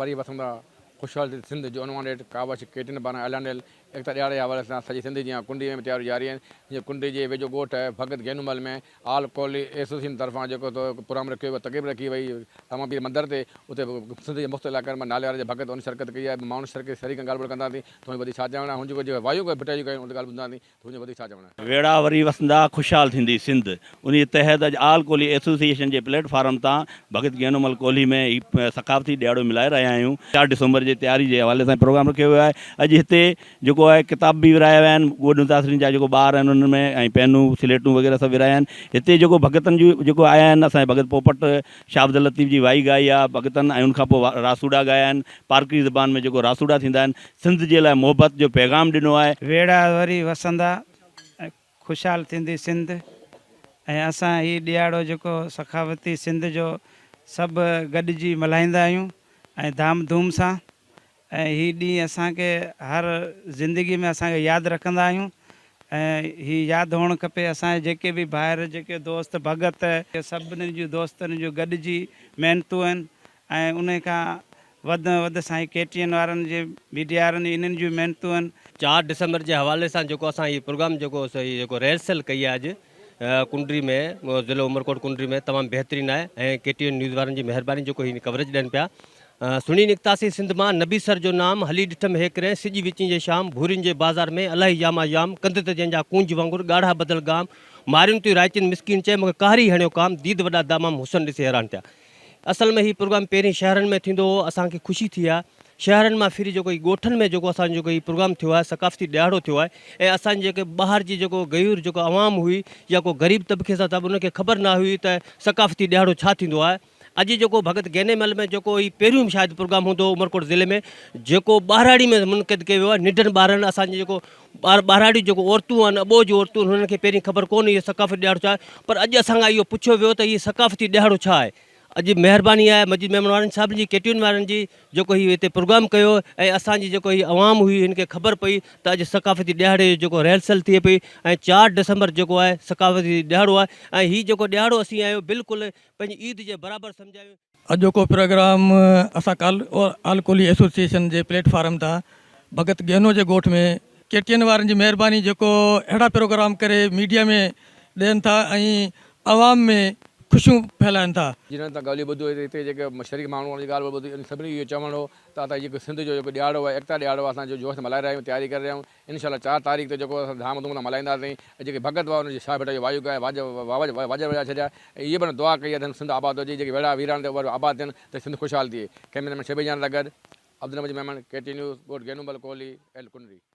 वरी वसंदा खुशहाल सिंध जो उनवान हेठि कावश केटिन पारां ऐलानियल एकता ॾियारे जे हवाले सां सॼी सिंध जीअं कुंडी में तयारियूं जारी आहिनि। जीअं कुंडी जे वेझो ॻोठ आहे भगत गेनूमल में आल कोहली एसोसिएशन तरफ़ां जेको प्रोग्राम रखियो वियो, तक़रीब रखी वई तमामु पीर मंदर ते, उते सिंध जे मुख़्तलिफ़ इलाइक़नि में नाले वारे जे भगत उन शिरकत कई आहे। माण्हू शिरकत शरीक ॻाल्हि ॿोल कंदासीं, थोरी वधीक छा चवणु आहे हुनजी जेको वायु भिटाई कयूं उन ॻाल्हि ॿुधांसीं, हुनजी वधीक छा चवणु आहे। वेड़ा वरी वसंदा खुशहाल थींदी सिंध, उन तहत अॼु आल कोहली एसोसिएशन जे प्लेटफॉर्म तां भगत गेनूमल कोहली में ही सकाफ़ती ॾियारो मिलाए रहिया आहियूं। 4 डिसंबर जे तयारी जे हवाले सां प्रोग्राम रखियो वियो आहे। अॼु हिते जेको आहे किताब बि विराया विया आहिनि, ॻोॾ मुतासिरीन जा जेको ॿार आहिनि उन्हनि में, ऐं पेनूं स्लेटूं वग़ैरह सभु विराया आहिनि। हिते जेको भगतनि जूं जेको आया आहिनि, असांजे भगत पोपट शाह अब्दुल लतीफ़ जी वाई ॻाई आहे भगतनि, ऐं उनखां पोइ रासूड़ा ॻाया आहिनि। पारकरी ज़बान में जेको रासूड़ा थींदा आहिनि, सिंध जे लाइ मोहबत जो पैगाम ॾिनो आहे। वेड़ा वरी वसंदा खुशहाल थींदी सिंध, ऐं असां हीउ ॾियारो जेको सखावती सिंध जो सभु गॾिजी मल्हाईंदा आहियूं ऐं धाम धूम सां। ऐं हीउ ॾींहुं असांखे हर ज़िंदगी में असांखे यादि रखंदा आहियूं, ऐं हीउ यादि हुअणु खपे। असांजे जेके बि ॿाहिरि जेके दोस्त भगत सभिनी जूं दोस्तनि जूं गॾिजी महिनतूं आहिनि, ऐं उन खां वधि में वधि साईं केटीएन वारनि जे मीडिया वारनि इन्हनि जूं महिनतूं आहिनि। 4 डिसंबर जे हवाले सां जेको असां हीउ प्रोग्राम जेको रिहर्सल कई आहे अॼु कुंडरी में, ज़िलो उमरकोट कुंडरी में, तमामु बहितरीनु आहे। ऐं केटीएन न्यूज़ वारनि जी महिरबानी जेको हीअ कवरेज ॾियनि पिया। सुणी निकितासीं सिंध मां नबी सर जो नाम हली ॾिठमि हेकरे सिॼ विचीं जे शाम भूरियुनि जे बाज़ार में अलाही यामा याम कंध ते जंहिंजा कूंज वांगुरु ॻाढ़ा बदल गाम मारियुनि थियूं राइचिन मिसकिन चए मूंखे कारी हणियो काम दीद वॾा दामाम हुसन ॾिसी हैरान थिया। असल में हीउ प्रोग्राम पहिरीं शहरनि में थींदो हो, असांखे ख़ुशी थी आहे। शहरनि मां फिरी जेको ॻोठनि में जेको असांजो जेको हीउ प्रोग्राम थियो आहे, सकाफ़ती ॾियारो थियो आहे। ऐं असांजे जेके ॿाहिरि जी जेको गयूर जेको आवाम हुई या को ग़रीब तबिके सां, त उनखे ख़बर न हुई त सकाफ़ती ॾियारो छा थींदो आहे। अॼु जेको भगत गेनेमल में जेको ही पहिरियों शायदि प्रोग्राम हूंदो उमरकोट ज़िले में, जेको ॿारहाड़ी में मुनक़िद कयो वियो आहे। निडनि ॿारनि असांजे जेको ॿारहाड़ी जेको औरतूं आहिनि, अॿोज औरतूं, हुननि खे पहिरीं ख़बर कोन हुई इहो सकाफ़ती ॾियारो छा आहे। पर अॼु असांखां इहो पुछियो वियो त हीउ सकाफ़ती ॾियारो छा आहे। अॼु महिरबानी आहे मस्जिद मेमन वारनि साहिब जी, केटीयुनि वारनि जी, जेको हीउ हिते प्रोग्राम कयो, ऐं असांजी जेको हीउ आवाम हुई हिनखे ख़बर पई त अॼु सकाफ़ती ॾियारे जो जेको रिहर्सल थिए पई। ऐं 4 डिसंबर जेको आहे सकाफ़ती ॾियारो आहे, ऐं हीउ जेको ॾियारो असीं आहियूं बिल्कुलु पंहिंजी ईद जे बराबरि सम्झायूं। अॼोको प्रोग्राम असां आल कोहली एसोसिएशन जे प्लेटफॉर्म तां भगत गेनो जे ॻोठ में केटीएन वारनि जी महिरबानी जेको अहिड़ा प्रोग्राम करे मीडिया में ॾियनि था ऐं आवाम में ख़ुशियूं फैलाइनि था। जिन्हनि तव्हां ॻाल्हियूं ॿुधो हिते जेके शरीक माण्हू जी ॻाल्हि ॿुधी, सभिनी इहो चवणो हो त असां जेको सिंध जो जेको ॾियारो आहे, एकता ॾियारो आहे, असां जो जोश मल्हाए रहिया आहियूं, तयारी करे रहिया आहियूं। इनशाला 4 तारीख़ ते जेको असां धाम धूम सां मल्हाईंदासीं। ऐं जेके भगत हुआ उनजी शाह भिटाई वायु ॻाए वाज वॼाए छॾिया। ऐं इहे बि दुआ कई आहे सिंध आबाद हुजे, जेके वेड़ा वीरान ते उहे आबाद थियनि त सिंध खुशहाल थिए। कैमरामैन शबीर जान सां गॾु अब्दुल मजीद मेमन, केटी न्यूज़, ॻोठ गेनूमल कोहली, एल कुंडरी।